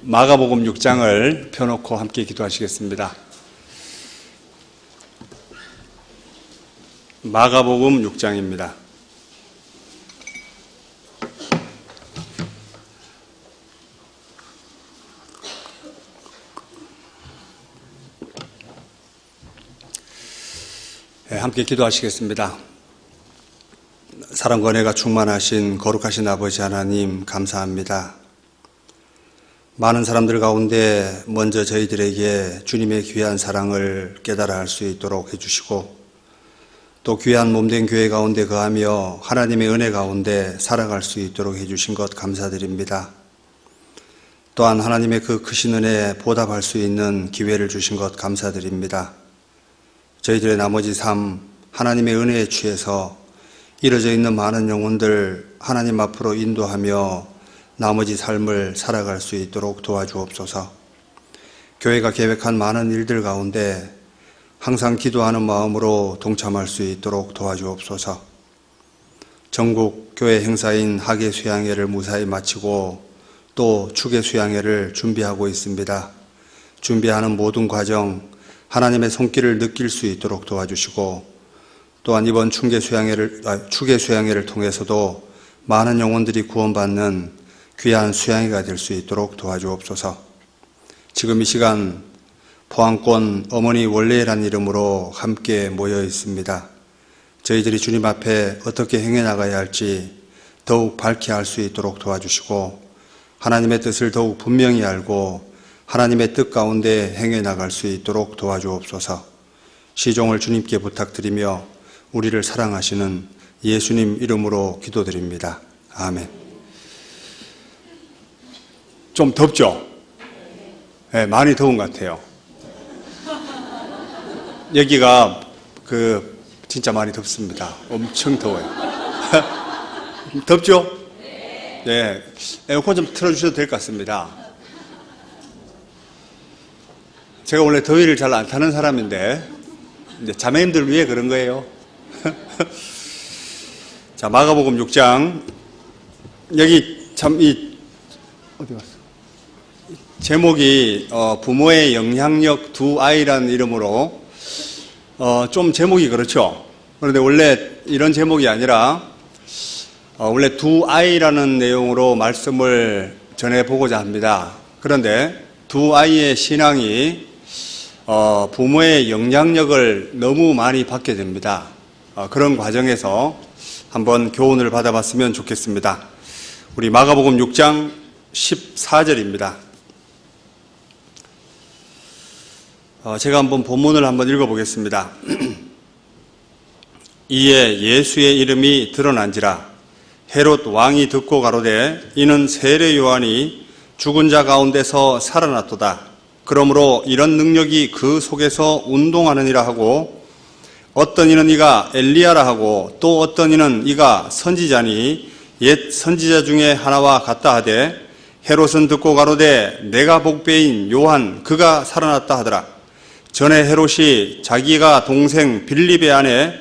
마가복음 6장을 펴놓고 함께 기도하시겠습니다. 마가복음 6장입니다. 함께 기도하시겠습니다. 사랑과 은혜가 충만하신 거룩하신 아버지 하나님 감사합니다. 많은 사람들 가운데 먼저 저희들에게 주님의 귀한 사랑을 깨달아 할 수 있도록 해주시고 또 귀한 몸된 교회 가운데 거하며 하나님의 은혜 가운데 살아갈 수 있도록 해주신 것 감사드립니다. 또한 하나님의 그 크신 은혜에 보답할 수 있는 기회를 주신 것 감사드립니다. 저희들의 나머지 삶 하나님의 은혜에 취해서 이뤄져 있는 많은 영혼들 하나님 앞으로 인도하며 나머지 삶을 살아갈 수 있도록 도와주옵소서. 교회가 계획한 많은 일들 가운데 항상 기도하는 마음으로 동참할 수 있도록 도와주옵소서. 전국 교회 행사인 학예 수양회를 무사히 마치고 또 축예 수양회를 준비하고 있습니다. 준비하는 모든 과정 하나님의 손길을 느낄 수 있도록 도와주시고 또한 이번 축예 수양회를 통해서도 많은 영혼들이 구원받는 귀한 수양회가 될 수 있도록 도와주옵소서. 지금 이 시간 포항권 어머니 원래란 이름으로 함께 모여 있습니다. 저희들이 주님 앞에 어떻게 행해 나가야 할지 더욱 밝게 알 수 있도록 도와주시고 하나님의 뜻을 더욱 분명히 알고 하나님의 뜻 가운데 행해 나갈 수 있도록 도와주옵소서. 시종을 주님께 부탁드리며 우리를 사랑하시는 예수님 이름으로 기도드립니다. 아멘. 좀 덥죠? 네, 많이 더운 것 같아요. 여기가 진짜 많이 덥습니다. 엄청 더워요. 덥죠? 네. 에어컨 좀 틀어주셔도 될 것 같습니다. 제가 원래 더위를 잘 안 타는 사람인데, 이제 자매님들 위해 그런 거예요. 자, 마가복음 6장. 여기 어디 갔어? 제목이 부모의 영향력 두 아이라는 이름으로 좀 제목이 그렇죠. 그런데 원래 이런 제목이 아니라 원래 두 아이라는 내용으로 말씀을 전해보고자 합니다. 그런데 두 아이의 신앙이 부모의 영향력을 너무 많이 받게 됩니다. 그런 과정에서 한번 교훈을 받아봤으면 좋겠습니다. 우리 마가복음 6장 14절입니다. 제가 한번 본문을 한번 읽어보겠습니다. 이에 예수의 이름이 드러난지라 헤롯 왕이 듣고 가로되 이는 세례 요한이 죽은 자 가운데서 살아났도다. 그러므로 이런 능력이 그 속에서 운동하느니라 하고 어떤 이는 이가 엘리야라 하고 또 어떤 이는 이가 선지자니 옛 선지자 중에 하나와 같다 하되 헤롯은 듣고 가로되 내가 복배인 요한 그가 살아났다 하더라. 전에 헤롯이 자기가 동생 빌립의 아내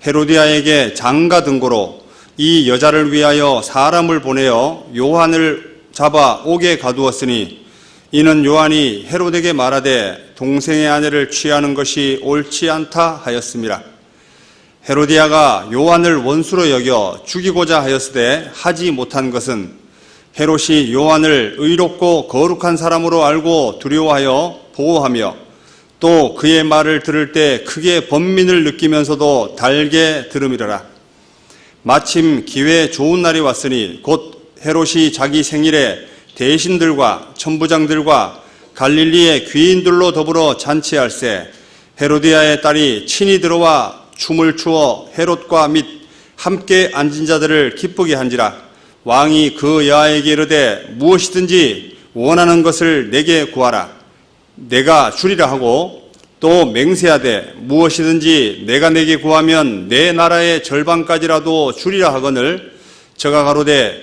헤로디아에게 장가 등고로 이 여자를 위하여 사람을 보내어 요한을 잡아 옥에 가두었으니 이는 요한이 헤롯에게 말하되 동생의 아내를 취하는 것이 옳지 않다 하였음이라. 헤로디아가 요한을 원수로 여겨 죽이고자 하였으되 하지 못한 것은 헤롯이 요한을 의롭고 거룩한 사람으로 알고 두려워하여 보호하며 또 그의 말을 들을 때 크게 번민을 느끼면서도 달게 들음이러라. 마침 기회 좋은 날이 왔으니 곧 헤롯이 자기 생일에 대신들과 천부장들과 갈릴리의 귀인들로 더불어 잔치할세 헤로디아의 딸이 친히 들어와 춤을 추어 헤롯과 및 함께 앉은 자들을 기쁘게 한지라. 왕이 그 여아에게 이르되 무엇이든지 원하는 것을 내게 구하라. 내가 주리라 하고 또 맹세하되 무엇이든지 내가 내게 구하면 내 나라의 절반까지라도 주리라 하거늘 저가 가로되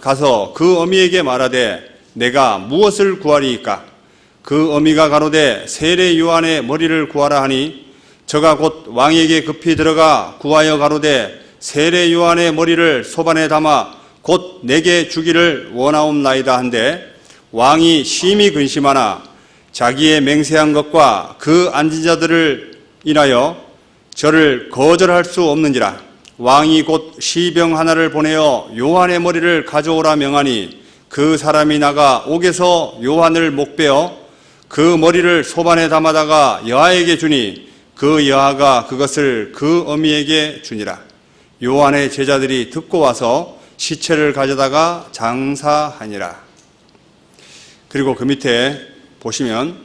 가서 그 어미에게 말하되 내가 무엇을 구하리이까? 그 어미가 가로되 세례 요한의 머리를 구하라 하니 저가 곧 왕에게 급히 들어가 구하여 가로되 세례 요한의 머리를 소반에 담아 곧 내게 주기를 원하옵나이다 한데 왕이 심히 근심하나 자기의 맹세한 것과 그 앉은 자들을 인하여 저를 거절할 수 없는지라. 왕이 곧 시병 하나를 보내어 요한의 머리를 가져오라 명하니 그 사람이 나가 옥에서 요한을 목베어 그 머리를 소반에 담아다가 여하에게 주니 그 여하가 그것을 그 어미에게 주니라. 요한의 제자들이 듣고 와서 시체를 가져다가 장사하니라. 그리고 그 밑에 보시면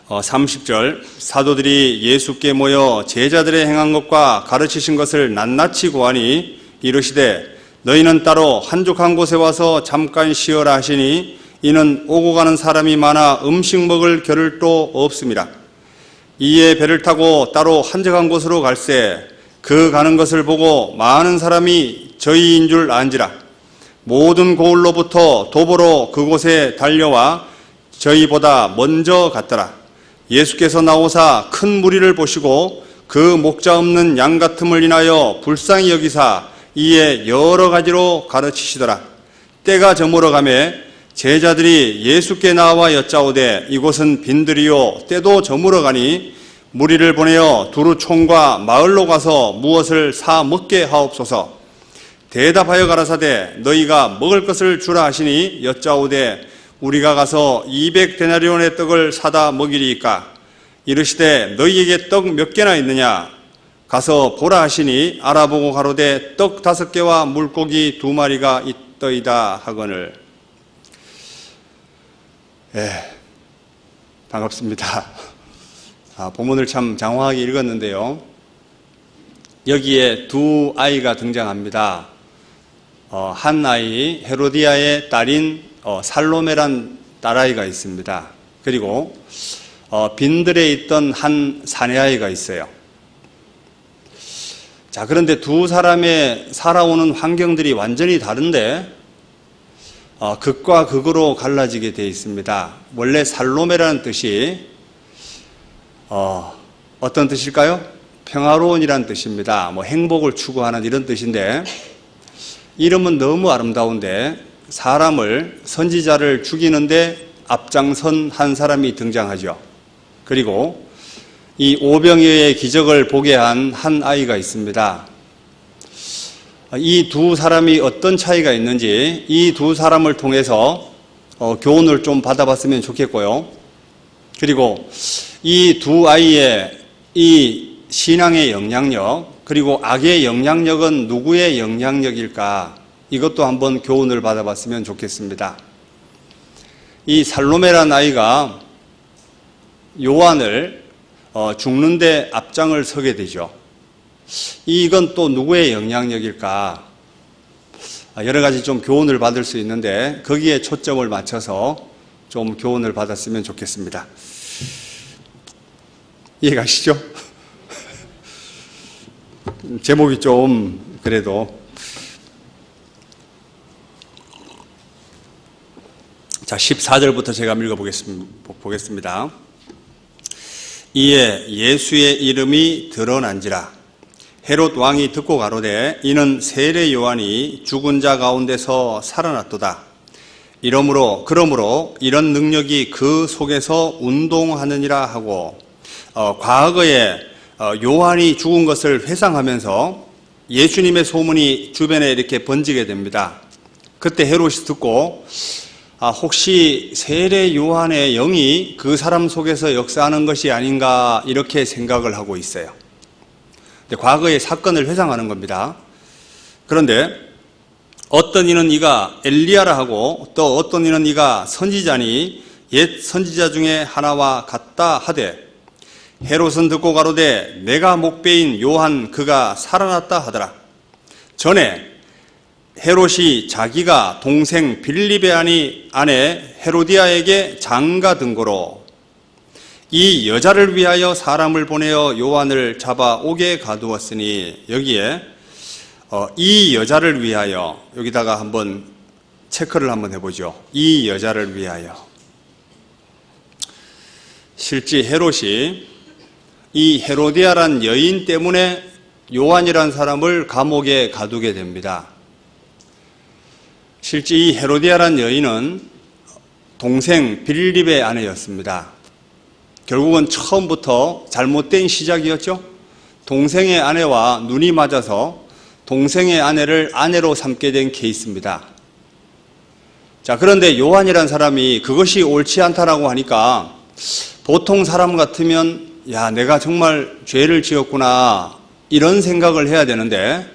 30절, 사도들이 예수께 모여 제자들의 행한 것과 가르치신 것을 낱낱이 고하니 이르시되 너희는 따로 한적한 곳에 와서 잠깐 쉬어라 하시니 이는 오고 가는 사람이 많아 음식 먹을 겨를도 없음이라. 이에 배를 타고 따로 한적한 곳으로 갈새 그 가는 것을 보고 많은 사람이 저희인 줄 안지라. 모든 고을로부터 도보로 그곳에 달려와 저희보다 먼저 갔더라. 예수께서 나오사 큰 무리를 보시고 그 목자 없는 양 같음을 인하여 불쌍히 여기사 이에 여러 가지로 가르치시더라. 때가 저물어 가매 제자들이 예수께 나와 여짜오되 이곳은 빈들이요 때도 저물어 가니 무리를 보내어 두루 촌과 마을로 가서 무엇을 사 먹게 하옵소서. 대답하여 가라사대 너희가 먹을 것을 주라 하시니 여짜오되 우리가 가서 200데나리온의 떡을 사다 먹이리이까. 이르시되 너희에게 떡 몇 개나 있느냐 가서 보라 하시니 알아보고 가로되 떡 5개와 물고기 2마리가 있더이다 하거늘. 반갑습니다. 본문을 참 장황하게 읽었는데요. 여기에 두 아이가 등장합니다. 한 아이 헤로디아의 딸인 살로메란 딸아이가 있습니다. 그리고 빈들에 있던 한 사내아이가 있어요. 자, 그런데 두 사람의 살아오는 환경들이 완전히 다른데 극과 극으로 갈라지게 되어 있습니다. 원래 살로메라는 뜻이 어떤 뜻일까요? 평화로운이라는 뜻입니다. 행복을 추구하는 이런 뜻인데 이름은 너무 아름다운데 사람을 선지자를 죽이는데 앞장선 한 사람이 등장하죠. 그리고 이 오병이어의 기적을 보게 한 한 아이가 있습니다. 이 두 사람이 어떤 차이가 있는지 이 두 사람을 통해서 교훈을 좀 받아봤으면 좋겠고요. 그리고 이 두 아이의 이 신앙의 영향력 그리고 악의 영향력은 누구의 영향력일까? 이것도 한번 교훈을 받아봤으면 좋겠습니다. 이 살로메란 아이가 요한을 죽는데 앞장을 서게 되죠. 이건 또 누구의 영향력일까? 여러 가지 좀 교훈을 받을 수 있는데 거기에 초점을 맞춰서 좀 교훈을 받았으면 좋겠습니다. 이해가시죠? 제목이 좀 그래도 자 14절부터 제가 읽어보겠습니다. 이에 예수의 이름이 드러난지라. 헤롯 왕이 듣고 가로되 이는 세례 요한이 죽은 자 가운데서 살아났도다. 그러므로 이런 능력이 그 속에서 운동하느니라 하고 과거에 요한이 죽은 것을 회상하면서 예수님의 소문이 주변에 이렇게 번지게 됩니다. 그때 헤롯이 듣고 혹시 세례 요한의 영이 그 사람 속에서 역사하는 것이 아닌가 이렇게 생각을 하고 있어요. 근데 과거의 사건을 회상하는 겁니다. 그런데 어떤 이는 이가 엘리야라 하고 또 어떤 이는 이가 선지자니 옛 선지자 중에 하나와 같다 하되 헤롯은 듣고 가로되 내가 목배인 요한 그가 살아났다 하더라. 전에 헤롯이 자기가 동생 빌립의 아내 헤로디아에게 장가 든 거로 이 여자를 위하여 사람을 보내어 요한을 잡아 옥에 가두었으니 여기에 이 여자를 위하여 여기다가 한번 체크를 한번 해보죠. 이 여자를 위하여. 실제 헤롯이 이 헤로디아란 여인 때문에 요한이란 사람을 감옥에 가두게 됩니다. 실제 이 헤로디아란 여인은 동생 빌립의 아내였습니다. 결국은 처음부터 잘못된 시작이었죠. 동생의 아내와 눈이 맞아서 동생의 아내를 아내로 삼게 된 케이스입니다. 자, 그런데 요한이라는 사람이 그것이 옳지 않다라고 하니까 보통 사람 같으면 야, 내가 정말 죄를 지었구나 이런 생각을 해야 되는데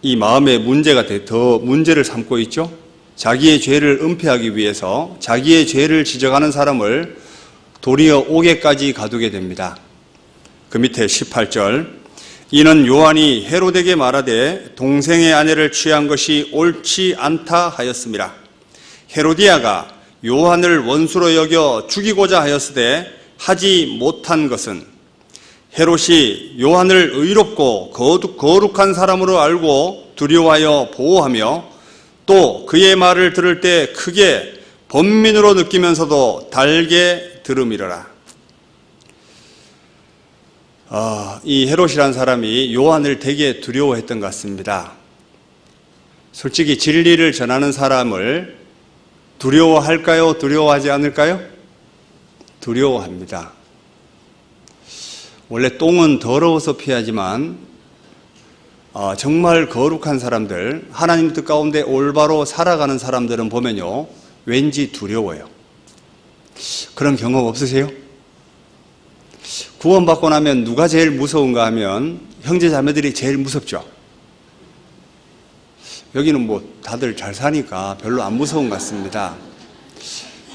이 마음의 문제가 더 문제를 삼고 있죠. 자기의 죄를 은폐하기 위해서 자기의 죄를 지적하는 사람을 도리어 옥에까지 가두게 됩니다. 그 밑에 18절, 이는 요한이 헤롯에게 말하되 동생의 아내를 취한 것이 옳지 않다 하였음이라. 헤로디아가 요한을 원수로 여겨 죽이고자 하였으되 하지 못한 것은 헤롯이 요한을 의롭고 거룩한 사람으로 알고 두려워하여 보호하며 또 그의 말을 들을 때 크게 번민으로 느끼면서도 달게 들음이러라. 이 헤롯이라는 사람이 요한을 되게 두려워했던 것 같습니다. 솔직히 진리를 전하는 사람을 두려워할까요? 두려워하지 않을까요? 두려워합니다. 원래 똥은 더러워서 피하지만 정말 거룩한 사람들, 하나님 뜻 가운데 올바로 살아가는 사람들은 보면요, 왠지 두려워요. 그런 경험 없으세요? 구원받고 나면 누가 제일 무서운가 하면 형제 자매들이 제일 무섭죠. 여기는 뭐 다들 잘 사니까 별로 안 무서운 것 같습니다.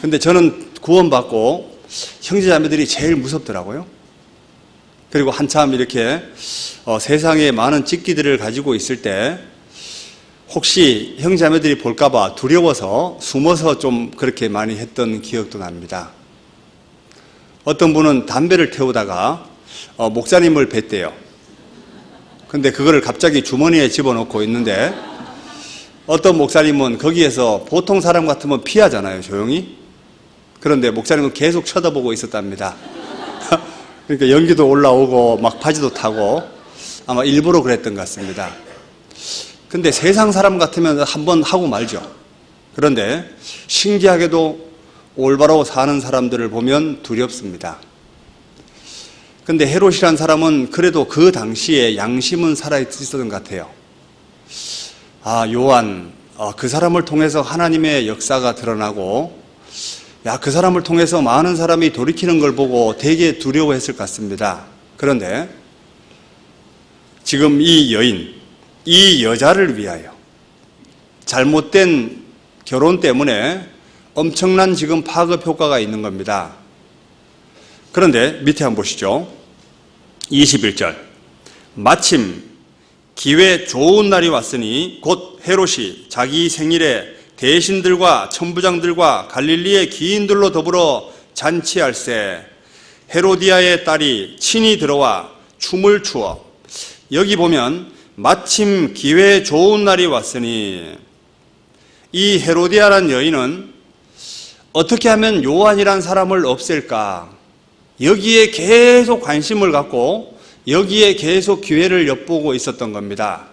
근데 저는 구원받고 형제 자매들이 제일 무섭더라고요. 그리고 한참 이렇게 세상에 많은 직기들을 가지고 있을 때 혹시 형제 자매들이 볼까 봐 두려워서 숨어서 좀 그렇게 많이 했던 기억도 납니다. 어떤 분은 담배를 태우다가 목사님을 뵀대요. 근데 그거를 갑자기 주머니에 집어넣고 있는데 어떤 목사님은 거기에서 보통 사람 같으면 피하잖아요, 조용히. 그런데 목사님은 계속 쳐다보고 있었답니다. 그러니까 연기도 올라오고 막 바지도 타고 아마 일부러 그랬던 것 같습니다. 근데 세상 사람 같으면 한번 하고 말죠. 그런데 신기하게도 올바로 사는 사람들을 보면 두렵습니다. 근데 헤롯이라는 사람은 그래도 그 당시에 양심은 살아있었던 것 같아요. 요한, 그 사람을 통해서 하나님의 역사가 드러나고 그 사람을 통해서 많은 사람이 돌이키는 걸 보고 되게 두려워했을 것 같습니다. 그런데 지금 이 여인, 이 여자를 위하여 잘못된 결혼 때문에 엄청난 지금 파급 효과가 있는 겁니다. 그런데 밑에 한번 보시죠. 21절. 마침 기회 좋은 날이 왔으니 곧 헤롯이 자기 생일에 대신들과 천부장들과 갈릴리의 기인들로 더불어 잔치할세 헤로디아의 딸이 친히 들어와 춤을 추어. 여기 보면 마침 기회 좋은 날이 왔으니 이 헤로디아라는 여인은 어떻게 하면 요한이란 사람을 없앨까? 여기에 계속 관심을 갖고 여기에 계속 기회를 엿보고 있었던 겁니다.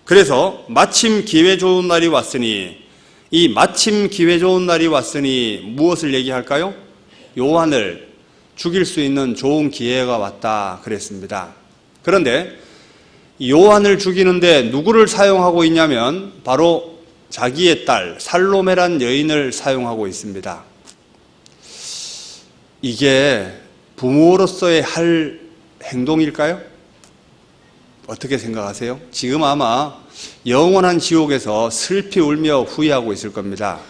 그래서 마침 기회 좋은 날이 왔으니, 이 마침 기회 좋은 날이 왔으니 무엇을 얘기할까요? 요한을 죽일 수 있는 좋은 기회가 왔다 그랬습니다. 그런데 요한을 죽이는데 누구를 사용하고 있냐면 바로 자기의 딸 살로메란 여인을 사용하고 있습니다. 이게 부모로서의 할 행동일까요? 어떻게 생각하세요? 지금 아마 영원한 지옥에서 슬피 울며 후회하고 있을 겁니다.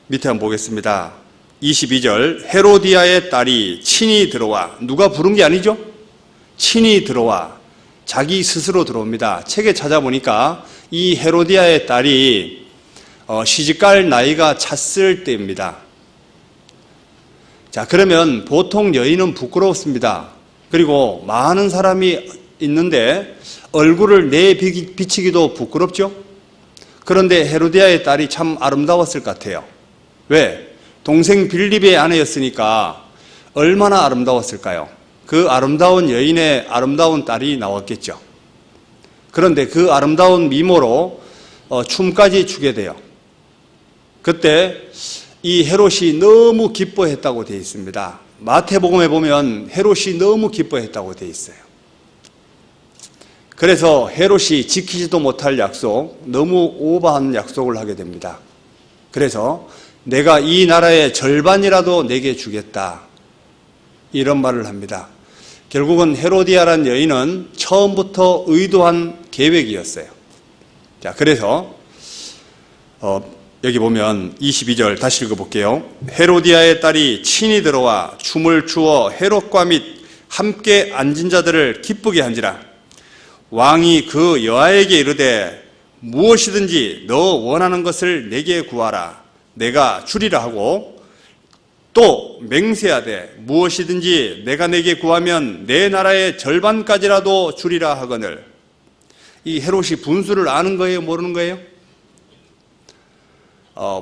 밑에 한번 보겠습니다. 22절. 헤로디아의 딸이 친히 들어와. 누가 부른 게 아니죠? 친히 들어와. 자기 스스로 들어옵니다. 책에 찾아보니까 이 헤로디아의 딸이 시집갈 나이가 찼을 때입니다. 자, 그러면 보통 여인은 부끄럽습니다. 그리고 많은 사람이 있는데 얼굴을 내비치기도 부끄럽죠? 그런데 헤로디아의 딸이 참 아름다웠을 것 같아요. 왜? 동생 빌립의 아내였으니까 얼마나 아름다웠을까요? 그 아름다운 여인의 아름다운 딸이 나왔겠죠. 그런데 그 아름다운 미모로 춤까지 추게 돼요. 그때 이 헤롯이 너무 기뻐했다고 되어 있습니다. 마태복음에 보면 헤롯이 너무 기뻐했다고 되어 있어요. 그래서 헤롯이 지키지도 못할 약속, 너무 오버한 약속을 하게 됩니다. 그래서 내가 이 나라의 절반이라도 내게 주겠다, 이런 말을 합니다. 결국은 헤로디아라는 여인은 처음부터 의도한 계획이었어요. 자, 그래서 여기 보면 22절 다시 읽어볼게요. 헤로디아의 딸이 친히 들어와 춤을 추어 헤롯과 및 함께 앉은 자들을 기쁘게 한지라. 왕이 그 여아에게 이르되 무엇이든지 너 원하는 것을 내게 구하라, 내가 주리라 하고, 또 맹세하되 무엇이든지 내가 내게 구하면 내 나라의 절반까지라도 주리라 하거늘. 이 헤롯이 분수를 아는 거예요, 모르는 거예요?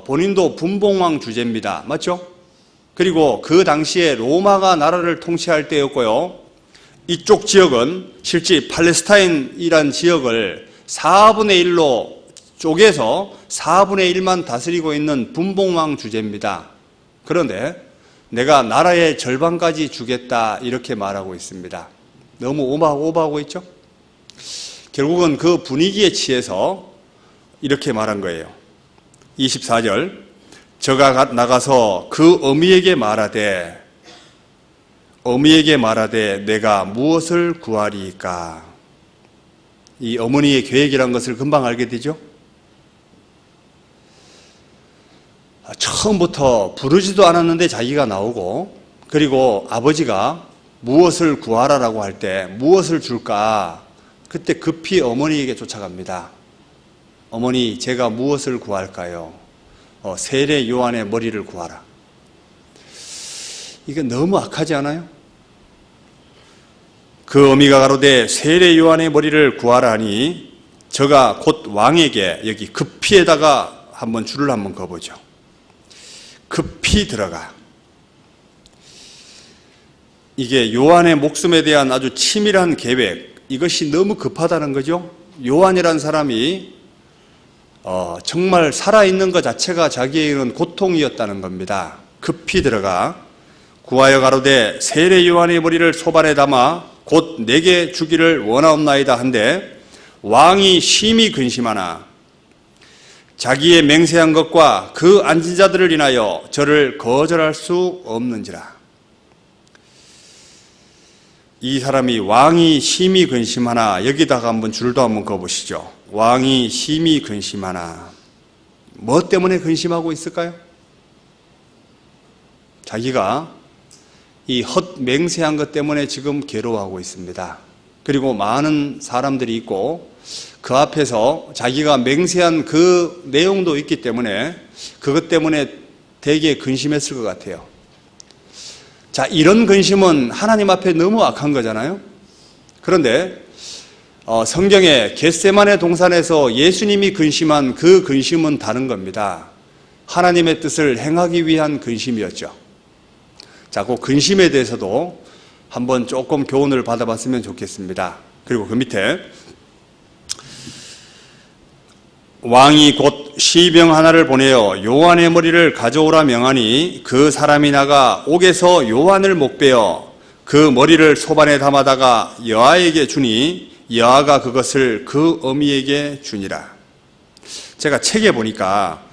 본인도 분봉왕 주제입니다. 맞죠? 그리고 그 당시에 로마가 나라를 통치할 때였고요. 이쪽 지역은 실제 팔레스타인이란 지역을 4분의 1로 쪼개서 4분의 1만 다스리고 있는 분봉왕 주제입니다. 그런데 내가 나라의 절반까지 주겠다, 이렇게 말하고 있습니다. 너무 오버하고 있죠? 결국은 그 분위기에 취해서 이렇게 말한 거예요. 24절, 저가 나가서 그 어미에게 말하되 내가 무엇을 구하리이까. 이 어머니의 계획이란 것을 금방 알게 되죠? 처음부터 부르지도 않았는데 자기가 나오고, 그리고 아버지가 무엇을 구하라라고 할 때 무엇을 줄까, 그때 급히 어머니에게 쫓아갑니다. 어머니, 제가 무엇을 구할까요? 세례 요한의 머리를 구하라. 이게 너무 악하지 않아요? 그 어미가 가로되 세례 요한의 머리를 구하라 하니 저가 곧 왕에게, 여기 급히에다가 한번 줄을 한번 그어보죠. 급히 들어가. 이게 요한의 목숨에 대한 아주 치밀한 계획, 이것이 너무 급하다는 거죠. 요한이란 사람이 정말 살아있는 것 자체가 자기에게는 고통이었다는 겁니다. 급히 들어가 구하여 가로되 세례 요한의 머리를 소반에 담아 곧 내게 주기를 원하옵나이다 한데, 왕이 심히 근심하나 자기의 맹세한 것과 그 앉은 자들을 인하여 저를 거절할 수 없는지라. 이 사람이 왕이 심히 근심하나, 여기다가 한번 줄도 한번 그어보시죠. 왕이 심히 근심하나. 뭐 때문에 근심하고 있을까요? 자기가 이 헛맹세한 것 때문에 지금 괴로워하고 있습니다. 그리고 많은 사람들이 있고 그 앞에서 자기가 맹세한 그 내용도 있기 때문에 그것 때문에 되게 근심했을 것 같아요. 자, 이런 근심은 하나님 앞에 너무 악한 거잖아요. 그런데 성경에 겟세마네 동산에서 예수님이 근심한 그 근심은 다른 겁니다. 하나님의 뜻을 행하기 위한 근심이었죠. 자, 그 근심에 대해서도 한번 조금 교훈을 받아봤으면 좋겠습니다. 그리고 그 밑에 왕이 곧 시병 하나를 보내어 요한의 머리를 가져오라 명하니 그 사람이 나가 옥에서 요한을 목베어 그 머리를 소반에 담아다가 여아에게 주니 여아가 그것을 그 어미에게 주니라. 제가 책에 보니까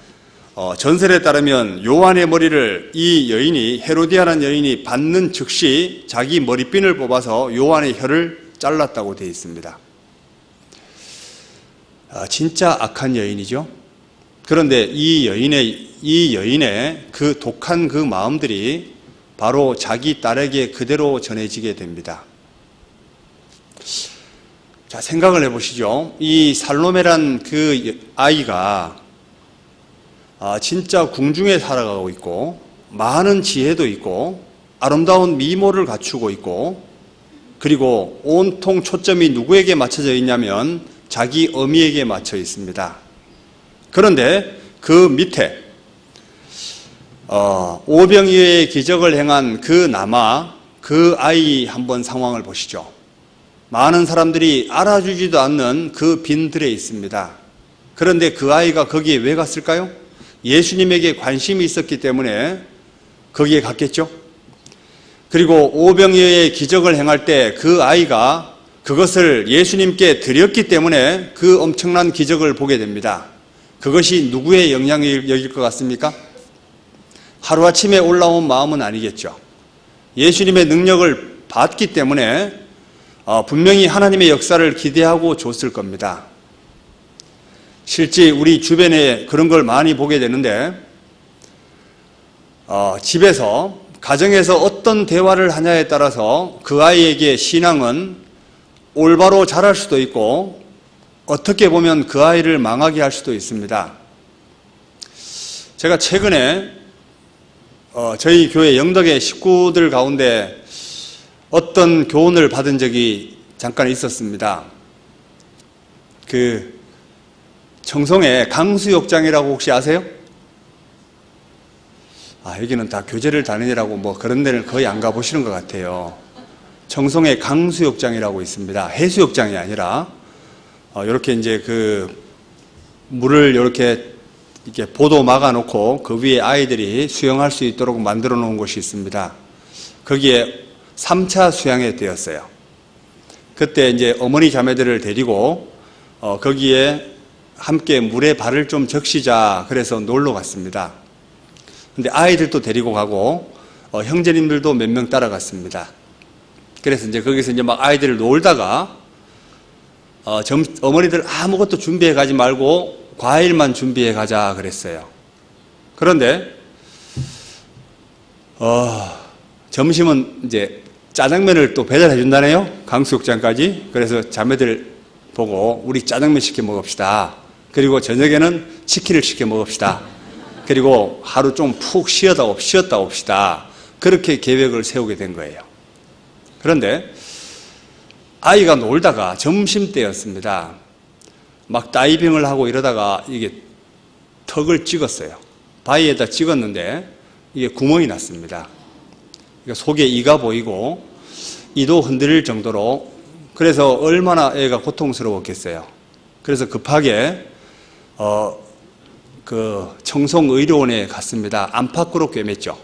전설에 따르면 요한의 머리를 이 여인이, 헤로디아라는 여인이 받는 즉시 자기 머리핀을 뽑아서 요한의 혀를 잘랐다고 되어 있습니다. 진짜 악한 여인이죠. 그런데 이 여인의 그 독한 그 마음들이 바로 자기 딸에게 그대로 전해지게 됩니다. 자, 생각을 해보시죠. 이 살로메란 그 아이가 진짜 궁중에 살아가고 있고 많은 지혜도 있고 아름다운 미모를 갖추고 있고, 그리고 온통 초점이 누구에게 맞춰져 있냐면 자기 어미에게 맞춰 있습니다. 그런데 그 밑에 오병이어의 기적을 행한 그 남아, 그 아이 한번 상황을 보시죠. 많은 사람들이 알아주지도 않는 그 빈들에 있습니다. 그런데 그 아이가 거기에 왜 갔을까요? 예수님에게 관심이 있었기 때문에 거기에 갔겠죠. 그리고 오병이어의 기적을 행할 때 그 아이가 그것을 예수님께 드렸기 때문에 그 엄청난 기적을 보게 됩니다. 그것이 누구의 영향력일 것 같습니까? 하루아침에 올라온 마음은 아니겠죠. 예수님의 능력을 받기 때문에 분명히 하나님의 역사를 기대하고 줬을 겁니다. 실제 우리 주변에 그런 걸 많이 보게 되는데 집에서 가정에서 어떤 대화를 하냐에 따라서 그 아이에게 신앙은 올바로 자랄 수도 있고 어떻게 보면 그 아이를 망하게 할 수도 있습니다. 제가 최근에 저희 교회 영덕의 식구들 가운데 어떤 교훈을 받은 적이 잠깐 있었습니다. 그 청송의 강수욕장이라고 혹시 아세요? 여기는 다 교제를 다니느라고 뭐 그런 데는 거의 안 가보시는 것 같아요. 청송의 강수욕장이라고 있습니다. 해수욕장이 아니라 이렇게 이제 그 물을 이렇게 보도 막아놓고 그 위에 아이들이 수영할 수 있도록 만들어 놓은 곳이 있습니다. 거기에 3차 수양회 되었어요. 그때 이제 어머니 자매들을 데리고 거기에 함께 물에 발을 좀 적시자 그래서 놀러 갔습니다. 근데 아이들도 데리고 가고 형제님들도 몇 명 따라갔습니다. 그래서 이제 거기서 이제 막 아이들 놀다가 어머니들 아무것도 준비해 가지 말고 과일만 준비해 가자 그랬어요. 그런데 점심은 이제 짜장면을 또 배달해 준다네요. 강수욕장까지. 그래서 자매들 보고 우리 짜장면 시켜 먹읍시다. 그리고 저녁에는 치킨을 시켜 먹읍시다. 그리고 하루 좀 푹 쉬었다 옵시다. 그렇게 계획을 세우게 된 거예요. 그런데 아이가 놀다가 점심때였습니다. 막 다이빙을 하고 이러다가 이게 턱을 찍었어요. 바위에다 찍었는데 이게 구멍이 났습니다. 그러니까 속에 이가 보이고 이도 흔들릴 정도로, 그래서 얼마나 애가 고통스러웠겠어요. 그래서 급하게 그 청송의료원에 갔습니다. 안팎으로 꿰맸죠.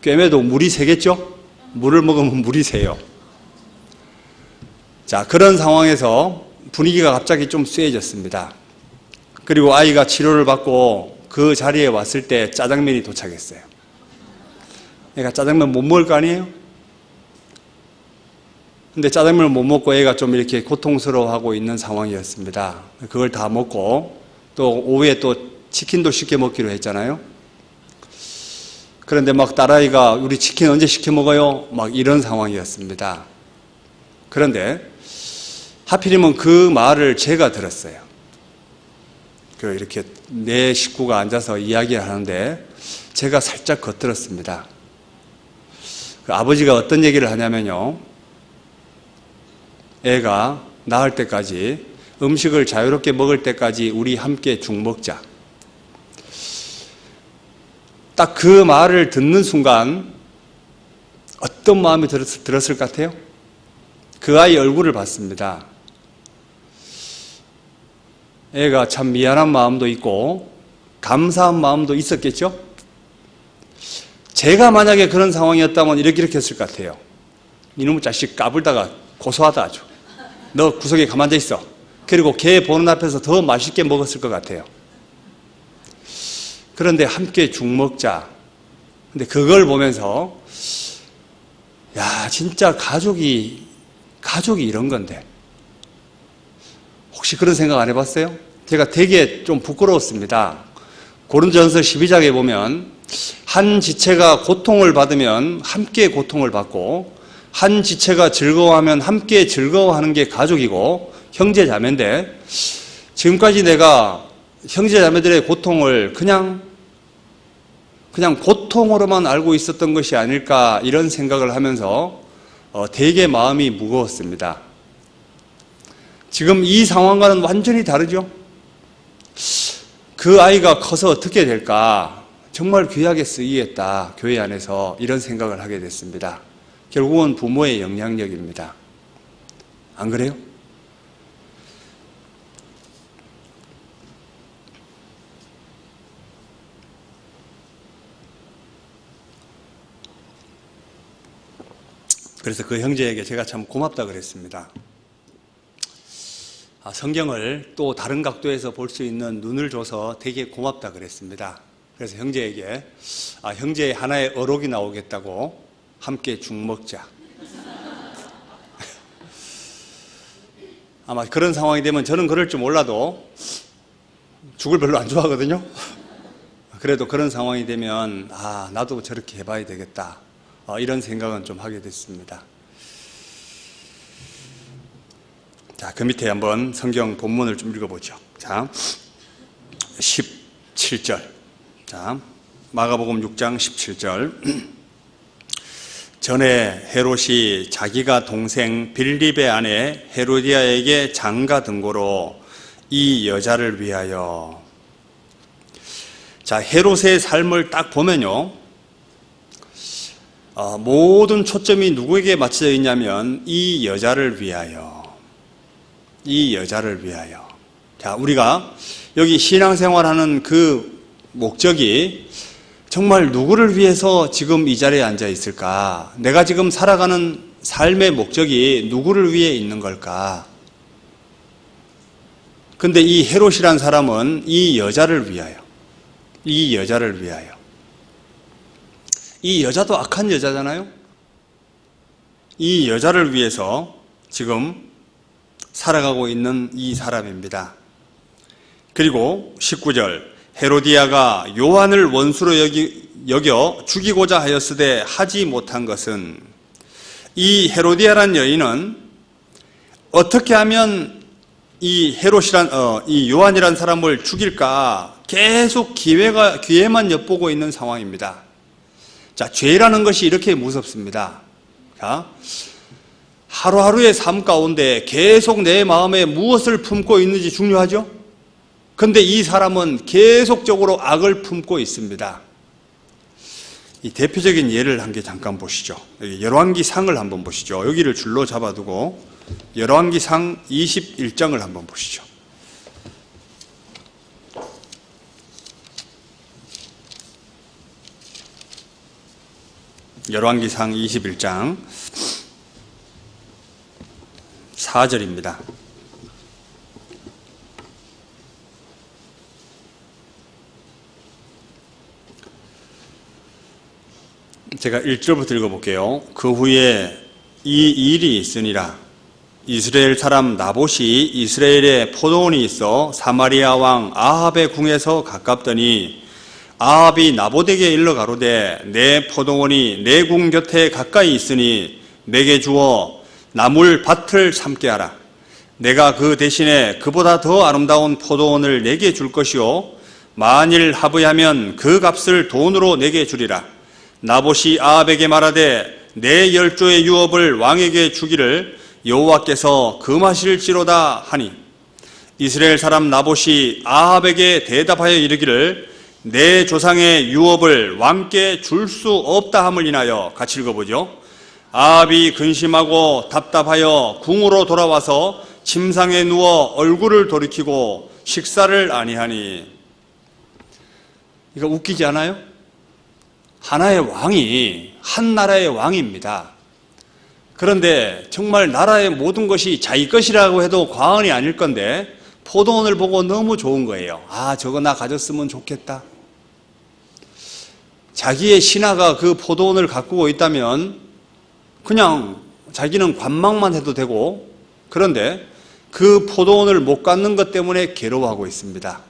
꿰매도 물이 새겠죠? 물을 먹으면 물이 새요. 자, 그런 상황에서 분위기가 갑자기 좀 쎄해졌습니다. 그리고 아이가 치료를 받고 그 자리에 왔을 때 짜장면이 도착했어요. 애가 짜장면 못 먹을 거 아니에요? 근데 짜장면을 못 먹고 애가 좀 이렇게 고통스러워하고 있는 상황이었습니다. 그걸 다 먹고 또 오후에 또 치킨도 시켜 먹기로 했잖아요. 그런데 막 딸아이가 우리 치킨 언제 시켜 먹어요? 막 이런 상황이었습니다. 그런데 하필이면 그 말을 제가 들었어요. 이렇게 내 식구가 앉아서 이야기를 하는데 제가 살짝 겉들었습니다. 그 아버지가 어떤 얘기를 하냐면요. 애가 낳을 때까지, 음식을 자유롭게 먹을 때까지 우리 함께 죽 먹자. 딱 그 말을 듣는 순간 어떤 마음이 들었을 것 같아요? 그 아이 얼굴을 봤습니다. 애가 참 미안한 마음도 있고 감사한 마음도 있었겠죠? 제가 만약에 그런 상황이었다면 이렇게 했을 것 같아요. 이놈의 자식 까불다가 고소하다 아주. 너 구석에 가만히 앉아 있어. 그리고 걔 보는 앞에서 더 맛있게 먹었을 것 같아요. 그런데 함께 죽 먹자. 근데 그걸 보면서 야, 진짜 가족이 이런 건데. 혹시 그런 생각 안 해봤어요? 제가 되게 좀 부끄러웠습니다. 고린도전서 12장에 보면 한 지체가 고통을 받으면 함께 고통을 받고, 한 지체가 즐거워하면 함께 즐거워하는 게 가족이고 형제 자매인데, 지금까지 내가 형제 자매들의 고통을 그냥 고통으로만 알고 있었던 것이 아닐까, 이런 생각을 하면서 되게 마음이 무거웠습니다. 지금 이 상황과는 완전히 다르죠? 그 아이가 커서 어떻게 될까? 정말 귀하게 쓰이겠다, 교회 안에서, 이런 생각을 하게 됐습니다. 결국은 부모의 영향력입니다. 안 그래요? 그래서 그 형제에게 제가 참 고맙다 그랬습니다. 성경을 또 다른 각도에서 볼 수 있는 눈을 줘서 되게 고맙다 그랬습니다. 그래서 형제에게 형제의 하나의 어록이 나오겠다고 함께 죽 먹자. 아마 그런 상황이 되면 저는 그럴 줄 몰라도 죽을 별로 안 좋아하거든요. 그래도 그런 상황이 되면 나도 저렇게 해봐야 되겠다, 이런 생각은 좀 하게 됐습니다. 자, 그 밑에 한번 성경 본문을 좀 읽어보죠. 자, 17절. 자, 마가복음 6장 17절. 전에 헤롯이 자기가 동생 빌립의 아내 헤로디아에게 장가 등고로 이 여자를 위하여. 자, 헤롯의 삶을 딱 보면요, 모든 초점이 누구에게 맞춰져 있냐면 이 여자를 위하여. 이 여자를 위하여. 자, 우리가 여기 신앙생활하는 그 목적이 정말 누구를 위해서 지금 이 자리에 앉아 있을까? 내가 지금 살아가는 삶의 목적이 누구를 위해 있는 걸까? 근데 이 헤롯이란 사람은 이 여자를 위하여. 이 여자를 위하여. 이 여자도 악한 여자잖아요? 이 여자를 위해서 지금 살아가고 있는 이 사람입니다. 그리고 19절. 헤로디아가 요한을 원수로 여겨 죽이고자 하였으되 하지 못한 것은, 이 헤로디아란 여인은 어떻게 하면 이 이 요한이란 사람을 죽일까 계속 기회만 엿보고 있는 상황입니다. 자, 죄라는 것이 이렇게 무섭습니다. 자, 하루하루의 삶 가운데 계속 내 마음에 무엇을 품고 있는지 중요하죠? 근데 이 사람은 계속적으로 악을 품고 있습니다. 이 대표적인 예를 한 개 잠깐 보시죠. 여기 열왕기상을 한번 보시죠. 여기를 줄로 잡아두고 열왕기상 21장을 한번 보시죠. 열왕기상 21장 4절입니다. 제가 1절부터 읽어볼게요. 그 후에 이 일이 있으니라. 이스라엘 사람 나봇이 이스라엘에 포도원이 있어 사마리아 왕 아합의 궁에서 가깝더니 아합이 나봇에게 일러 가로되 내 포도원이 내 궁 곁에 가까이 있으니 내게 주어 나물 밭을 삼게 하라. 내가 그 대신에 그보다 더 아름다운 포도원을 내게 줄 것이요 만일 합의하면 그 값을 돈으로 내게 주리라. 나봇이 아합에게 말하되 내 열조의 유업을 왕에게 주기를 여호와께서 금하실지로다 하니, 이스라엘 사람 나봇이 아합에게 대답하여 이르기를 내 조상의 유업을 왕께 줄 수 없다 함을 인하여. 같이 읽어보죠. 아합이 근심하고 답답하여 궁으로 돌아와서 침상에 누워 얼굴을 돌이키고 식사를 아니하니. 이거 웃기지 않아요? 하나의 왕이, 한 나라의 왕입니다. 그런데 정말 나라의 모든 것이 자기 것이라고 해도 과언이 아닐 건데 포도원을 보고 너무 좋은 거예요. 저거 나 가졌으면 좋겠다. 자기의 신하가 그 포도원을 가꾸고 있다면 그냥 자기는 관망만 해도 되고, 그런데 그 포도원을 못 갖는 것 때문에 괴로워하고 있습니다.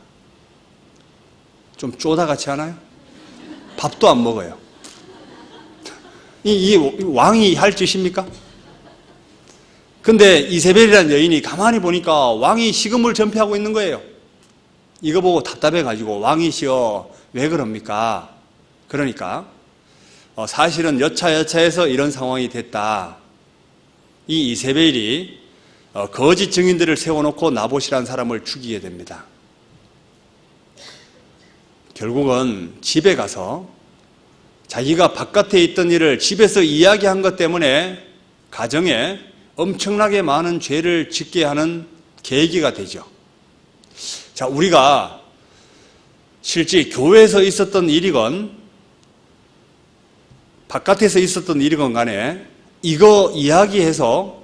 좀 쪼다같이 하나요? 밥도 안 먹어요. 이 왕이 할 짓입니까? 근데 이세벨이라는 여인이 가만히 보니까 왕이 식음을 전폐하고 있는 거예요. 이거 보고 답답해가지고 왕이시여 왜 그럽니까? 그러니까 사실은 여차여차해서 이런 상황이 됐다. 이 이세벨이 거짓 증인들을 세워놓고 나봇이라는 사람을 죽이게 됩니다. 결국은 집에 가서 자기가 바깥에 있던 일을 집에서 이야기한 것 때문에 가정에 엄청나게 많은 죄를 짓게 하는 계기가 되죠. 자, 우리가 실제 교회에서 있었던 일이건 바깥에서 있었던 일이건 간에 이거 이야기해서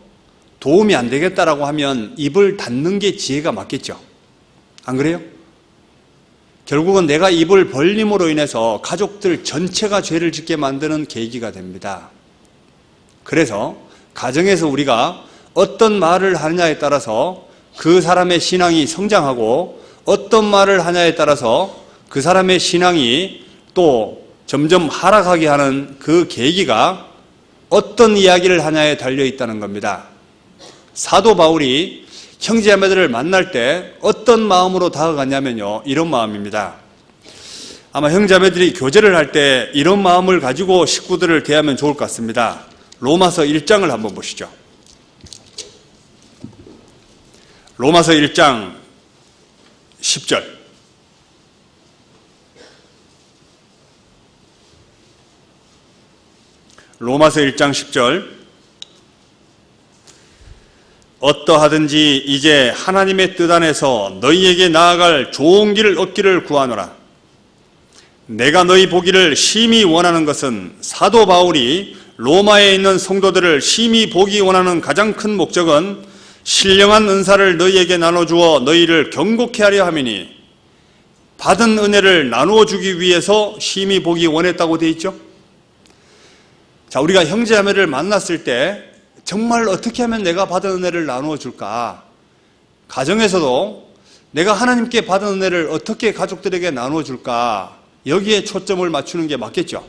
도움이 안 되겠다라고 하면 입을 닫는 게 지혜가 맞겠죠. 안 그래요? 결국은 내가 입을 벌림으로 인해서 가족들 전체가 죄를 짓게 만드는 계기가 됩니다. 그래서 가정에서 우리가 어떤 말을 하느냐에 따라서 그 사람의 신앙이 성장하고 어떤 말을 하냐에 따라서 그 사람의 신앙이 또 점점 하락하게 하는 그 계기가 어떤 이야기를 하냐에 달려 있다는 겁니다. 사도 바울이 형제자매들을 만날 때 어떤 마음으로 다가갔냐면요, 이런 마음입니다. 아마 형제자매들이 교제를 할 때 이런 마음을 가지고 식구들을 대하면 좋을 것 같습니다. 로마서 1장을 한번 보시죠. 로마서 1장 10절. 로마서 1장 10절. 어떠하든지 이제 하나님의 뜻 안에서 너희에게 나아갈 좋은 길을 얻기를 구하노라. 내가 너희 보기를 심히 원하는 것은 사도 바울이 로마에 있는 성도들을 심히 보기 원하는 가장 큰 목적은 신령한 은사를 너희에게 나눠주어 너희를 경고케 하려 함이니, 받은 은혜를 나누어 주기 위해서 심히 보기 원했다고 되어 있죠. 자, 우리가 형제자매를 만났을 때 정말 어떻게 하면 내가 받은 은혜를 나누어 줄까? 가정에서도 내가 하나님께 받은 은혜를 어떻게 가족들에게 나누어 줄까? 여기에 초점을 맞추는 게 맞겠죠.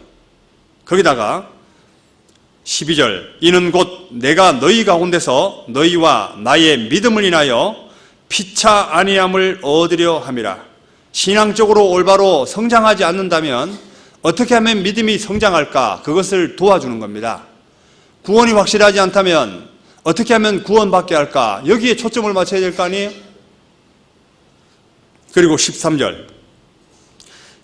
거기다가 12절, 이는 곧 내가 너희 가운데서 너희와 나의 믿음을 인하여 피차 아니함을 얻으려 함이라. 신앙적으로 올바로 성장하지 않는다면 어떻게 하면 믿음이 성장할까? 그것을 도와주는 겁니다. 구원이 확실하지 않다면 어떻게 하면 구원받게 할까? 여기에 초점을 맞춰야 될 거 아니에요? 그리고 13절,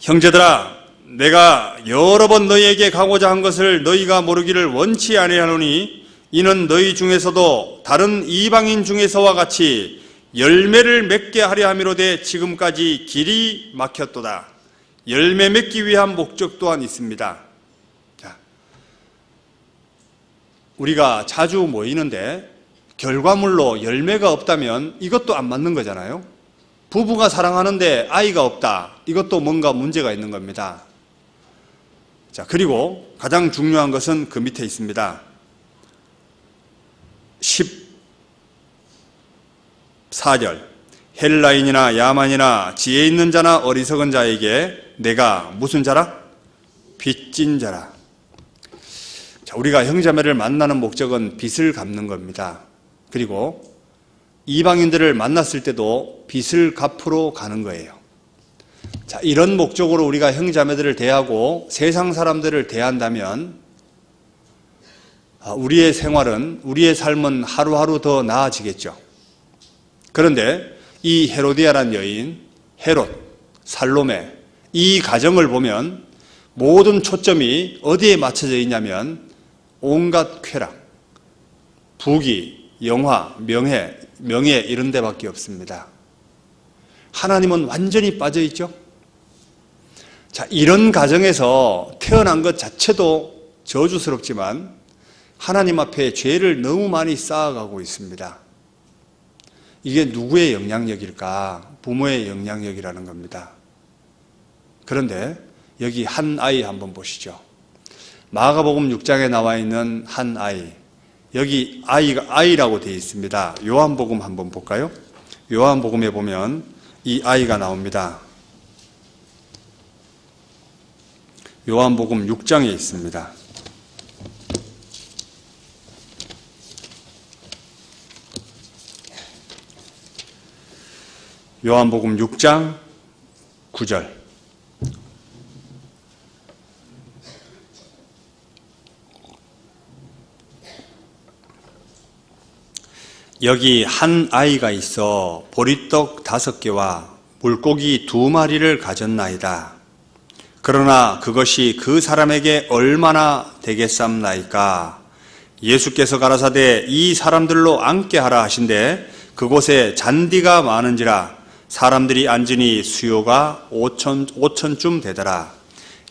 형제들아, 내가 여러 번 너희에게 가고자 한 것을 너희가 모르기를 원치 아니하노니, 이는 너희 중에서도 다른 이방인 중에서와 같이 열매를 맺게 하려 함이로되 지금까지 길이 막혔도다. 열매 맺기 위한 목적 또한 있습니다. 자, 우리가 자주 모이는데 결과물로 열매가 없다면 이것도 안 맞는 거잖아요. 부부가 사랑하는데 아이가 없다. 이것도 뭔가 문제가 있는 겁니다. 자, 그리고 가장 중요한 것은 그 밑에 있습니다. 14절, 헬라인이나 야만이나 지혜 있는 자나 어리석은 자에게 내가 무슨 자라? 빚진 자라. 자, 우리가 형제자매를 만나는 목적은 빚을 갚는 겁니다. 그리고 이방인들을 만났을 때도 빚을 갚으러 가는 거예요. 자, 이런 목적으로 우리가 형제자매들을 대하고 세상 사람들을 대한다면 우리의 생활은, 우리의 삶은 하루하루 더 나아지겠죠. 그런데 이 헤로디아란 여인, 헤롯, 살로메, 이 가정을 보면 모든 초점이 어디에 맞춰져 있냐면 온갖 쾌락, 부귀, 영화, 명예 이런 데밖에 없습니다. 하나님은 완전히 빠져 있죠. 자, 이런 가정에서 태어난 것 자체도 저주스럽지만 하나님 앞에 죄를 너무 많이 쌓아가고 있습니다. 이게 누구의 영향력일까? 부모의 영향력이라는 겁니다. 그런데 여기 한 아이 한번 보시죠. 마가복음 6장에 나와 있는 한 아이, 여기 아이라고 되어 있습니다. 요한복음 한번 볼까요? 요한복음에 보면 이 아이가 나옵니다. 요한복음 6장에 있습니다. 요한복음 6장 9절. 여기 한 아이가 있어 보리떡 5개와 물고기 2마리를 가졌나이다. 그러나 그것이 그 사람에게 얼마나 되겠삼나이까? 예수께서 가라사대 이 사람들로 앉게 하라 하신대 그곳에 잔디가 많은지라 사람들이 앉으니 수요가 5천쯤 되더라.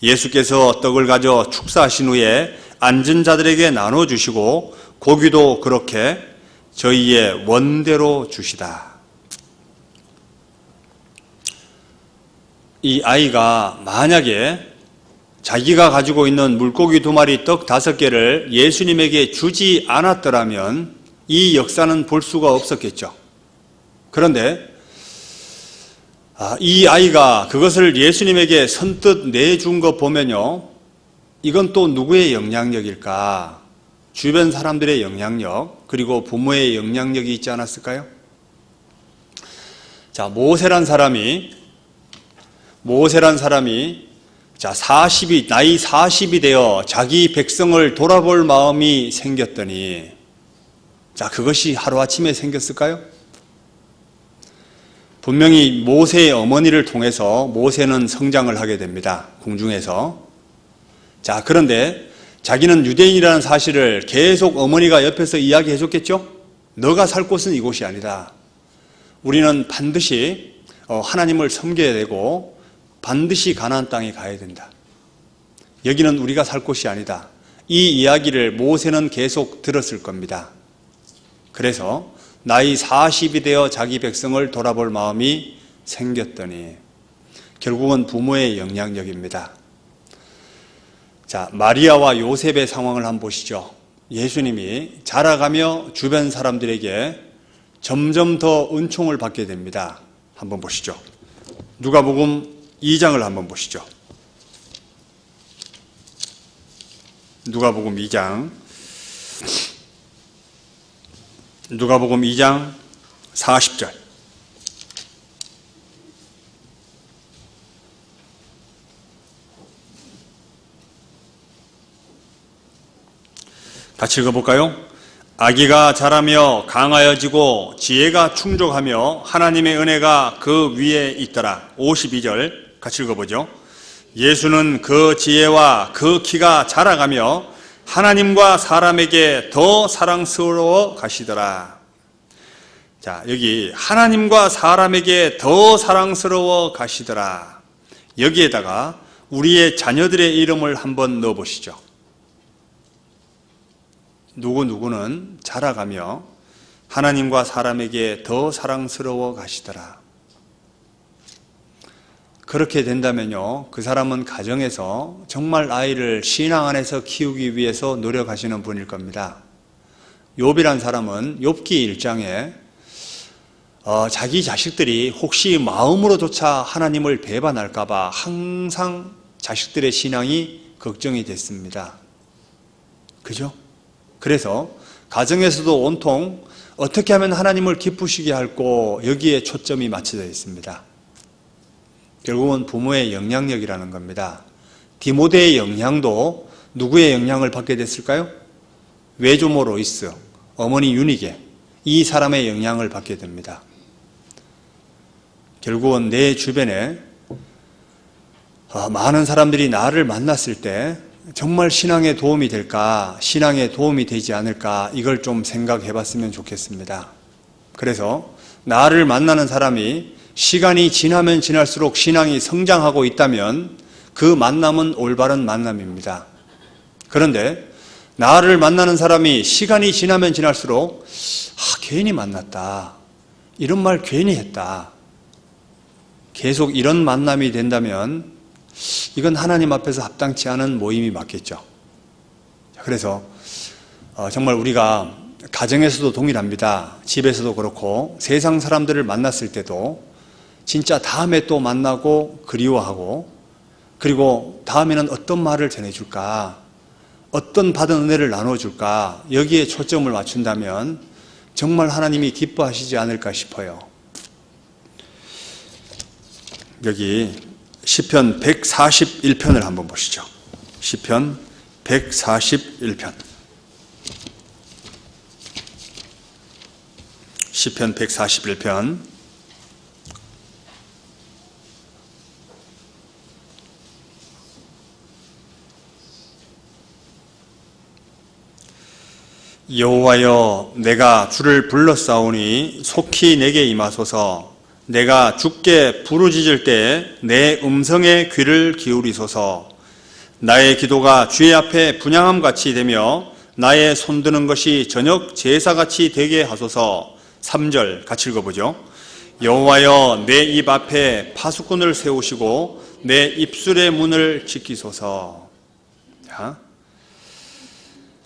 예수께서 떡을 가져 축사하신 후에 앉은 자들에게 나눠주시고 고기도 그렇게 저희의 원대로 주시다. 이 아이가 만약에 자기가 가지고 있는 물고기 2마리, 떡 5개를 예수님에게 주지 않았더라면 이 역사는 볼 수가 없었겠죠. 그런데 이 아이가 그것을 예수님에게 선뜻 내준 거 보면요, 이건 또 누구의 영향력일까? 주변 사람들의 영향력, 그리고 부모의 영향력이 있지 않았을까요? 자, 모세란 사람이 나이 40이 되어 자기 백성을 돌아볼 마음이 생겼더니, 자, 그것이 하루아침에 생겼을까요? 분명히 모세의 어머니를 통해서 모세는 성장을 하게 됩니다. 궁중에서. 자, 그런데 자기는 유대인이라는 사실을 계속 어머니가 옆에서 이야기해 줬겠죠? 너가 살 곳은 이곳이 아니다. 우리는 반드시 하나님을 섬겨야 되고 반드시 가나안 땅에 가야 된다. 여기는 우리가 살 곳이 아니다. 이 이야기를 모세는 계속 들었을 겁니다. 그래서 나이 40이 되어 자기 백성을 돌아볼 마음이 생겼더니 결국은 부모의 영향력입니다. 자, 마리아와 요셉의 상황을 한번 보시죠. 예수님이 자라가며 주변 사람들에게 점점 더 은총을 받게 됩니다. 한번 보시죠. 누가복음 2장을 한번 보시죠. 누가복음 2장 40절. 같이 읽어볼까요? 아기가 자라며 강하여지고 지혜가 충족하며 하나님의 은혜가 그 위에 있더라. 52절 같이 읽어보죠. 예수는 그 지혜와 그 키가 자라가며 하나님과 사람에게 더 사랑스러워 가시더라. 자, 여기 하나님과 사람에게 더 사랑스러워 가시더라. 여기에다가 우리의 자녀들의 이름을 한번 넣어보시죠. 누구는 자라가며 하나님과 사람에게 더 사랑스러워 가시더라. 그렇게 된다면요, 그 사람은 가정에서 정말 아이를 신앙 안에서 키우기 위해서 노력하시는 분일 겁니다. 욥이란 사람은 욥기 1장에 자기 자식들이 혹시 마음으로조차 하나님을 배반할까 봐 항상 자식들의 신앙이 걱정이 됐습니다. 그죠? 그래서 가정에서도 온통 어떻게 하면 하나님을 기쁘시게 할고 여기에 초점이 맞춰져 있습니다. 결국은 부모의 영향력이라는 겁니다. 디모데의 영향도 누구의 영향을 받게 됐을까요? 외조모 로이스, 어머니 유니게, 이 사람의 영향을 받게 됩니다. 결국은 내 주변에 많은 사람들이 나를 만났을 때 정말 신앙에 도움이 될까, 신앙에 도움이 되지 않을까, 이걸 좀 생각해 봤으면 좋겠습니다. 그래서 나를 만나는 사람이 시간이 지나면 지날수록 신앙이 성장하고 있다면 그 만남은 올바른 만남입니다. 그런데 나를 만나는 사람이 시간이 지나면 지날수록 괜히 만났다, 이런 말 괜히 했다, 계속 이런 만남이 된다면 이건 하나님 앞에서 합당치 않은 모임이 맞겠죠. 그래서 정말 우리가 가정에서도 동일합니다. 집에서도 그렇고 세상 사람들을 만났을 때도 진짜 다음에 또 만나고 그리워하고, 그리고 다음에는 어떤 말을 전해줄까, 어떤 받은 은혜를 나눠줄까, 여기에 초점을 맞춘다면 정말 하나님이 기뻐하시지 않을까 싶어요. 여기 시편 141편을 한번 보시죠. 시편 141편. 시편 141편. 여호와여, 내가 주를 불렀사오니 속히 내게 임하소서. 내가 주께 부르짖을 때 내 음성에 귀를 기울이소서. 나의 기도가 주의 앞에 분향함같이 되며 나의 손드는 것이 저녁 제사같이 되게 하소서. 3절 같이 읽어보죠. 여호와여 내 입 앞에 파수꾼을 세우시고 내 입술의 문을 지키소서. 자,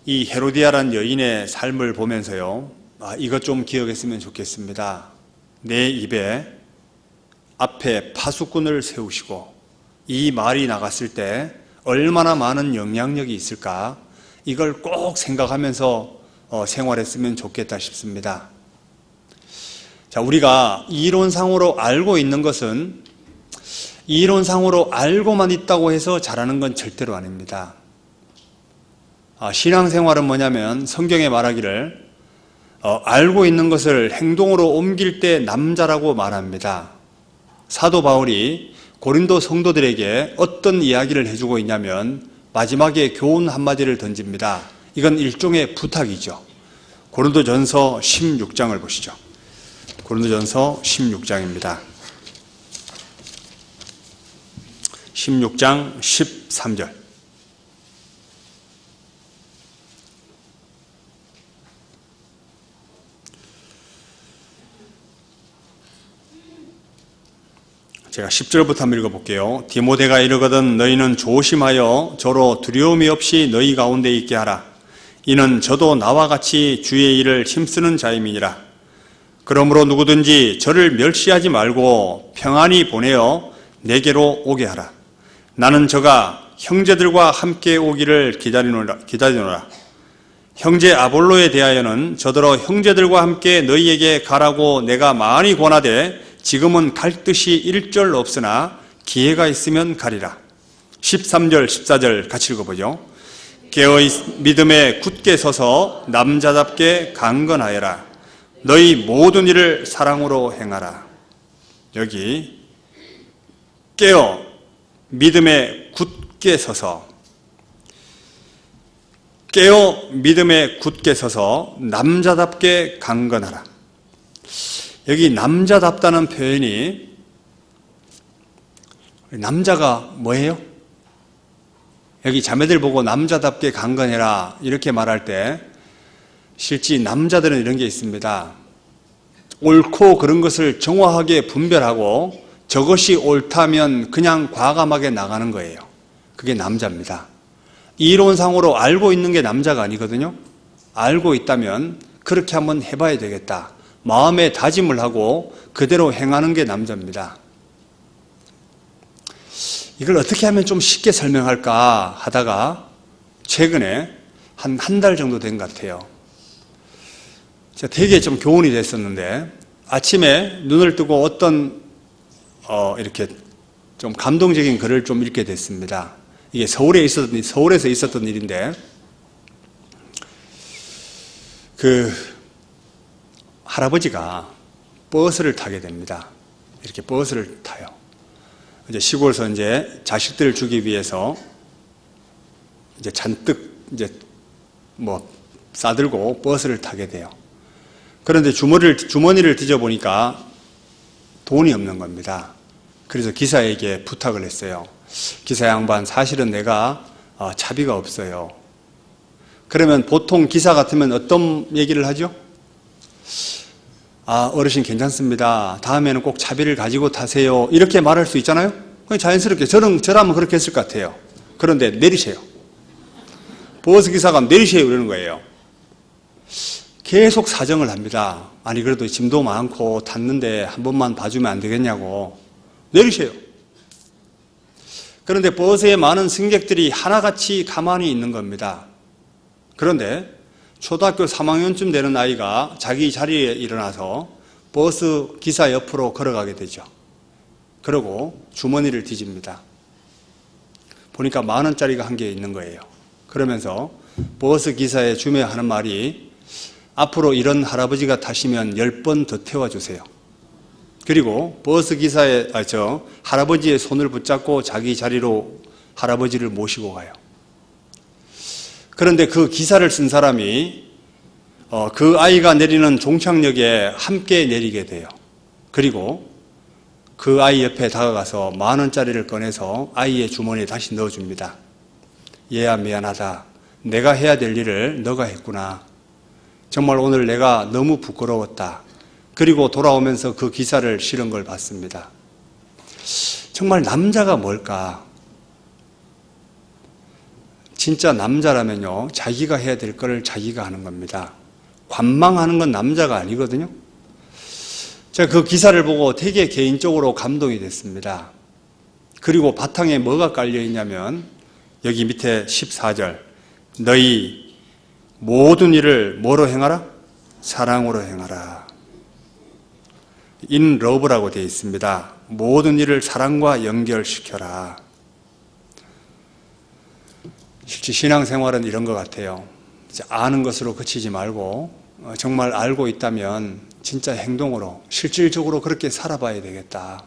이 헤로디아란 여인의 삶을 보면서요, 이것 좀 기억했으면 좋겠습니다. 내 입에 앞에 파수꾼을 세우시고, 이 말이 나갔을 때 얼마나 많은 영향력이 있을까, 이걸 꼭 생각하면서 생활했으면 좋겠다 싶습니다. 자, 우리가 이론상으로 알고 있는 것은 이론상으로 알고만 있다고 해서 잘하는 건 절대로 아닙니다. 신앙생활은 뭐냐면 성경에 말하기를 알고 있는 것을 행동으로 옮길 때 남자라고 말합니다. 사도 바울이 고린도 성도들에게 어떤 이야기를 해주고 있냐면 마지막에 교훈 한마디를 던집니다. 이건 일종의 부탁이죠. 고린도전서 16장을 보시죠. 고린도전서 16장입니다. 16장 13절. 제가 10절부터 한번 읽어볼게요. 디모데가 이르거든 너희는 조심하여 저로 두려움이 없이 너희 가운데 있게 하라. 이는 저도 나와 같이 주의 일을 힘쓰는 자임이니라. 그러므로 누구든지 저를 멸시하지 말고 평안히 보내어 내게로 오게 하라. 나는 저가 형제들과 함께 오기를 기다리노라. 형제 아볼로에 대하여는 저더러 형제들과 함께 너희에게 가라고 내가 많이 권하되 지금은 갈 뜻이 일절 없으나 기회가 있으면 가리라. 13절 14절 같이 읽어보죠. 깨어 믿음에 굳게 서서 남자답게 강건하여라. 너희 모든 일을 사랑으로 행하라. 여기 깨어 믿음에 굳게 서서, 깨어 믿음에 굳게 서서 남자답게 강건하라. 여기 남자답다는 표현이, 남자가 뭐예요? 여기 자매들 보고 남자답게 강건해라 이렇게 말할 때 실제 남자들은 이런 게 있습니다. 옳고 그런 것을 정확하게 분별하고 저것이 옳다면 그냥 과감하게 나가는 거예요. 그게 남자입니다. 이론상으로 알고 있는 게 남자가 아니거든요. 알고 있다면 그렇게 한번 해봐야 되겠다. 마음에 다짐을 하고 그대로 행하는 게 남자입니다. 이걸 어떻게 하면 좀 쉽게 설명할까 하다가 최근에 한 달 정도 된 것 같아요. 제가 되게 좀 교훈이 됐었는데 아침에 눈을 뜨고 어떤 이렇게 좀 감동적인 글을 좀 읽게 됐습니다. 이게 서울에서 있었던 일인데 그 할아버지가 버스를 타게 됩니다. 이렇게 버스를 타요. 이제 시골에서 이제 자식들을 주기 위해서 이제 잔뜩 이제 뭐 싸들고 버스를 타게 돼요. 그런데 주머니를 뒤져보니까 돈이 없는 겁니다. 그래서 기사에게 부탁을 했어요. 기사 양반, 사실은 내가 차비가 없어요. 그러면 보통 기사 같으면 어떤 얘기를 하죠? 어르신 괜찮습니다. 다음에는 꼭 차비를 가지고 타세요. 이렇게 말할 수 있잖아요? 자연스럽게 저라면 그렇게 했을 것 같아요. 그런데 내리세요. 버스 기사가 내리세요 이러는 거예요. 계속 사정을 합니다. 아니 그래도 짐도 많고 탔는데 한 번만 봐주면 안 되겠냐고. 내리세요. 그런데 버스에 많은 승객들이 하나같이 가만히 있는 겁니다. 그런데 초등학교 3학년쯤 되는 아이가 자기 자리에 일어나서 버스 기사 옆으로 걸어가게 되죠. 그러고 주머니를 뒤집니다. 보니까 10,000원짜리가 한 개 있는 거예요. 그러면서 버스 기사에 주며 하는 말이 앞으로 이런 할아버지가 타시면 10번 더 태워주세요. 그리고 버스 기사의 할아버지의 손을 붙잡고 자기 자리로 할아버지를 모시고 가요. 그런데 그 기사를 쓴 사람이 그 아이가 내리는 종착역에 함께 내리게 돼요. 그리고 그 아이 옆에 다가가서 10,000원짜리를 꺼내서 아이의 주머니에 다시 넣어줍니다. 얘야 미안하다. 내가 해야 될 일을 너가 했구나. 정말 오늘 내가 너무 부끄러웠다. 그리고 돌아오면서 그 기사를 실은 걸 봤습니다. 정말 남자가 뭘까? 진짜 남자라면요, 자기가 해야 될 걸 자기가 하는 겁니다. 관망하는 건 남자가 아니거든요. 제가 그 기사를 보고 되게 개인적으로 감동이 됐습니다. 그리고 바탕에 뭐가 깔려 있냐면 여기 밑에 14절, 너희 모든 일을 뭐로 행하라? 사랑으로 행하라. In love라고 되어 있습니다. 모든 일을 사랑과 연결시켜라. 실제 신앙생활은 이런 것 같아요. 아는 것으로 그치지 말고 정말 알고 있다면 진짜 행동으로 실질적으로 그렇게 살아봐야 되겠다.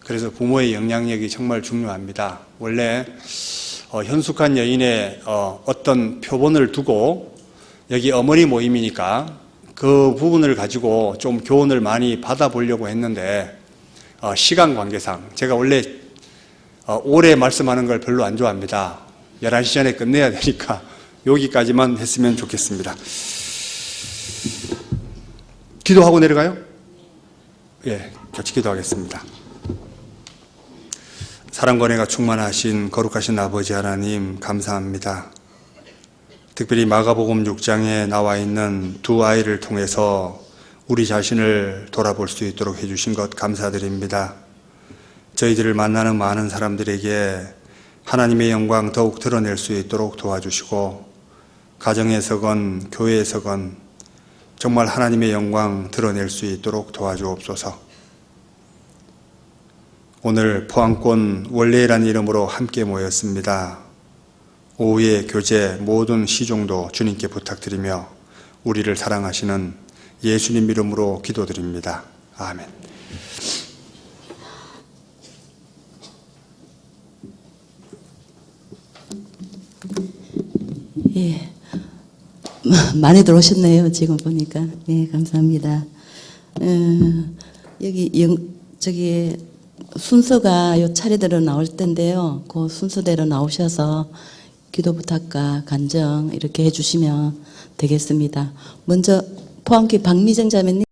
그래서 부모의 영향력이 정말 중요합니다. 원래 현숙한 여인의 어떤 표본을 두고 여기 어머니 모임이니까 그 부분을 가지고 좀 교훈을 많이 받아보려고 했는데 시간 관계상 제가 원래 오래 말씀하는 걸 별로 안 좋아합니다. 11시 전에 끝내야 되니까 여기까지만 했으면 좋겠습니다. 기도하고 내려가요? 예, 같이 기도하겠습니다. 사랑과 은혜가 충만하신 거룩하신 아버지 하나님 감사합니다. 특별히 마가복음 6장에 나와 있는 두 아이를 통해서 우리 자신을 돌아볼 수 있도록 해주신 것 감사드립니다. 저희들을 만나는 많은 사람들에게 하나님의 영광 더욱 드러낼 수 있도록 도와주시고 가정에서건 교회에서건 정말 하나님의 영광 드러낼 수 있도록 도와주옵소서. 오늘 포항권 원례라는 이름으로 함께 모였습니다. 오후의 교제 모든 시종도 주님께 부탁드리며 우리를 사랑하시는 예수님 이름으로 기도드립니다. 아멘. 예, 많이들 오셨네요. 지금 보니까. 예, 감사합니다. 저기 순서가 요 차례대로 나올 텐데요. 그 순서대로 나오셔서 기도 부탁과 간증 이렇게 해주시면 되겠습니다. 먼저 포항교회 박미정 자매님.